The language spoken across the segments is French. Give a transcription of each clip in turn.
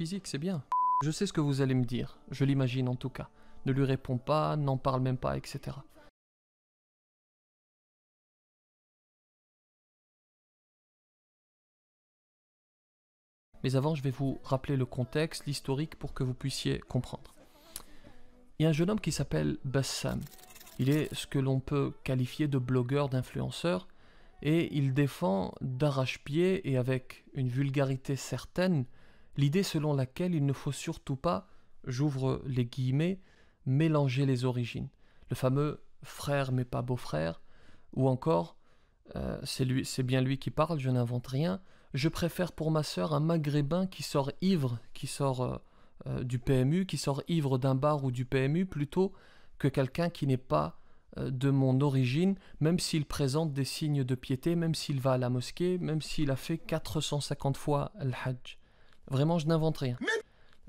physique, c'est bien. Je sais ce que vous allez me dire, je l'imagine en tout cas. Ne lui réponds pas, n'en parle même pas, etc. Mais avant, je vais vous rappeler le contexte, l'historique pour que vous puissiez comprendre. Il y a un jeune homme qui s'appelle Bassam. Il est ce que l'on peut qualifier de blogueur, d'influenceur, et il défend d'arrache-pied et avec une vulgarité certaine l'idée selon laquelle il ne faut surtout pas, j'ouvre les guillemets, mélanger les origines. Le fameux frère mais pas beau-frère, ou encore, c'est bien lui qui parle, je n'invente rien, je préfère pour ma sœur un maghrébin qui sort ivre, qui sort du PMU, qui sort ivre d'un bar ou du PMU, plutôt que quelqu'un qui n'est pas de mon origine, même s'il présente des signes de piété, même s'il va à la mosquée, même s'il a fait 450 fois le Hajj. Vraiment, je n'invente rien.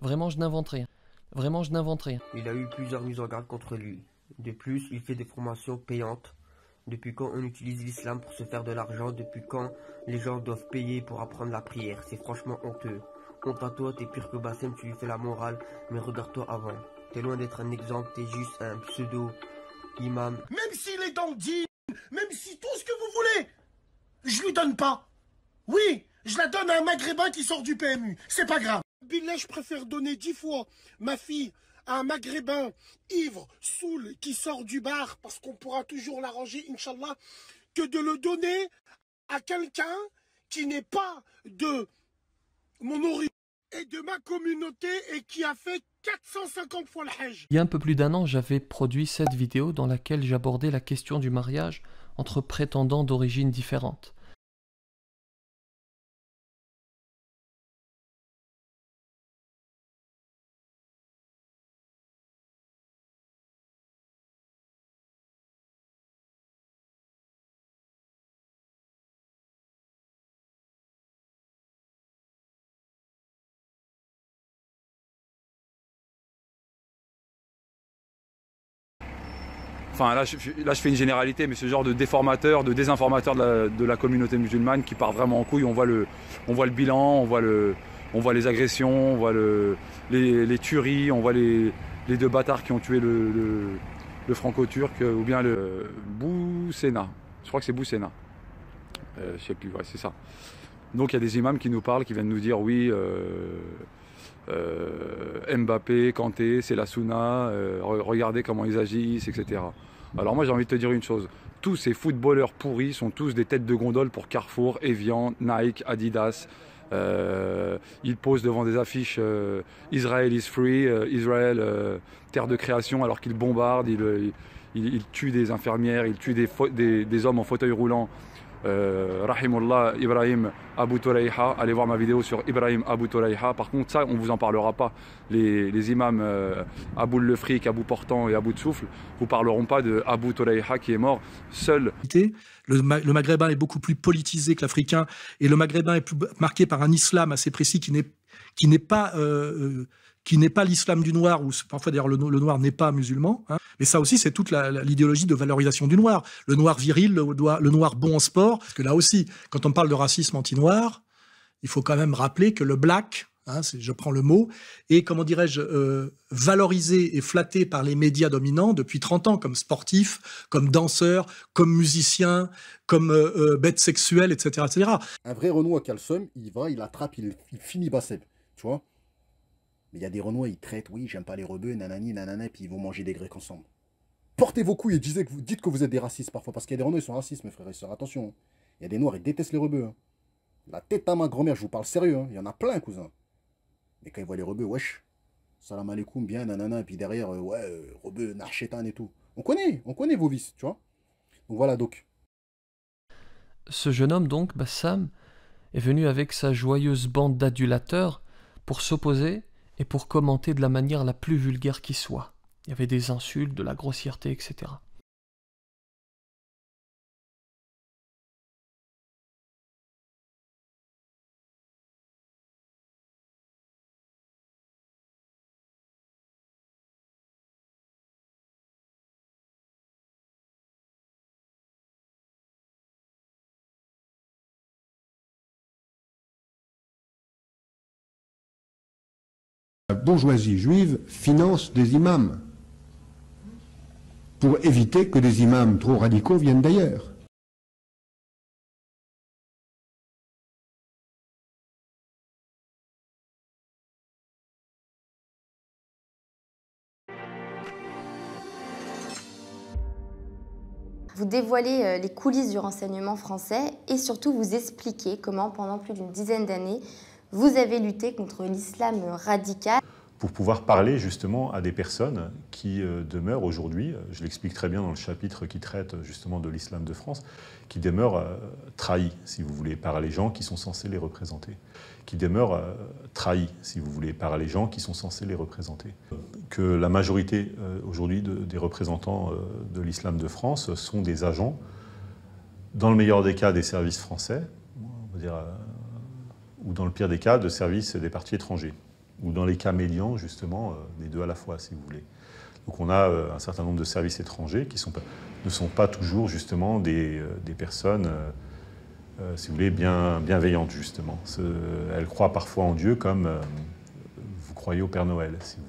Vraiment, je n'invente rien. Vraiment, je n'invente rien. Il a eu plusieurs mises en garde contre lui. De plus, il fait des formations payantes. Depuis quand on utilise l'islam pour se faire de l'argent? Depuis quand les gens doivent payer pour apprendre la prière? C'est franchement honteux. Honte à toi, t'es pire que Bassem, tu lui fais la morale, mais regarde-toi avant. T'es loin d'être un exemple, t'es juste un pseudo-imam. Même s'il est dans le dîme, même si tout ce que vous voulez, je lui donne pas. Oui, je la donne à un maghrébin qui sort du PMU. C'est pas grave. Billah, je préfère donner 10 fois ma fille à un maghrébin ivre, saoul, qui sort du bar, parce qu'on pourra toujours l'arranger, Inch'Allah, que de le donner à quelqu'un qui n'est pas de mon origine et de ma communauté et qui a fait 450 fois le Hajj. Il y a un peu plus d'un an, j'avais produit cette vidéo dans laquelle j'abordais la question du mariage entre prétendants d'origines différentes. Enfin là je fais une généralité, mais ce genre de déformateur, de désinformateur de la communauté musulmane qui part vraiment en couille. On voit le bilan, on voit les agressions, on voit les tueries, on voit les deux bâtards qui ont tué le franco-turc, ou bien le Boussena. Je crois que c'est Boussena. Je sais plus, ouais, c'est ça. Donc il y a des imams qui nous parlent, qui viennent nous dire oui, Mbappé, Kanté, c'est la Sunna, regardez comment ils agissent, etc. Alors moi j'ai envie de te dire une chose, tous ces footballeurs pourris sont tous des têtes de gondole pour Carrefour, Evian, Nike, Adidas. Ils posent devant des affiches Israel is free, Israël terre de création, alors qu'ils bombardent, ils tuent des infirmières, ils tuent des hommes en fauteuil roulant. Rahimullah Ibrahim Abou Touraïha, allez voir ma vidéo sur Ibrahim Abou Touraïha. Par contre ça on vous en parlera pas. Les imams Abou le Fric, Abou Portant et Abou de Souffle vous parleront pas de Abou Touraïha qui est mort seul. Le maghrébin est beaucoup plus politisé que l'africain, et le maghrébin est plus marqué par un islam assez précis qui n'est pas l'islam du noir, ou parfois d'ailleurs le noir n'est pas musulman, hein. Mais ça aussi c'est toute l'idéologie de valorisation du noir, le noir viril, le noir bon en sport, parce que là aussi quand on parle de racisme anti-noir, il faut quand même rappeler que le black, hein, je prends le mot, est, comment dirais-je, valorisé et flatté par les médias dominants depuis 30 ans, comme sportif, comme danseur, comme musicien, comme bête sexuelle, etc., etc. Un vrai Renoir qui a le seum, il va, il attrape, il finit Bassem, tu vois. Mais il y a des Renois, ils traitent, oui, j'aime pas les rebeux, nanani, nanana, puis ils vont manger des Grecs ensemble. Portez vos couilles et dites que vous êtes des racistes parfois, parce qu'il y a des Renois, ils sont racistes, mes frères et sœurs, attention. Il y a des Noirs, ils détestent les rebeux. Hein. La tête à ma grand-mère, je vous parle sérieux, hein. Il y en a plein, cousin. Mais quand ils voient les rebeux, wesh, salam alaikum, bien, nanana, et puis derrière, rebeux, narchetan et tout. On connaît vos vices, tu vois. Donc voilà, donc. Ce jeune homme donc, Bassam, est venu avec sa joyeuse bande d'adulateurs pour s'opposer et pour commenter de la manière la plus vulgaire qui soit. Il y avait des insultes, de la grossièreté, etc. La bourgeoisie juive finance des imams pour éviter que des imams trop radicaux viennent d'ailleurs. Vous dévoilez les coulisses du renseignement français et surtout vous expliquez comment, pendant plus d'une dizaine d'années, vous avez lutté contre l'islam radical. Pour pouvoir parler justement à des personnes qui demeurent aujourd'hui, je l'explique très bien dans le chapitre qui traite justement de l'islam de France, qui demeurent trahis, si vous voulez, par les gens qui sont censés les représenter. Qui demeurent trahis, si vous voulez, par les gens qui sont censés les représenter. Que la majorité aujourd'hui des représentants de l'islam de France sont des agents, dans le meilleur des cas des services français, on va dire, ou dans le pire des cas de services des partis étrangers, ou dans les cas médians, justement, les deux à la fois, si vous voulez. Donc on a un certain nombre de services étrangers qui ne sont pas toujours, justement, des personnes, si vous voulez, bienveillantes, justement. Elles croient parfois en Dieu comme vous croyez au Père Noël, si vous voulez.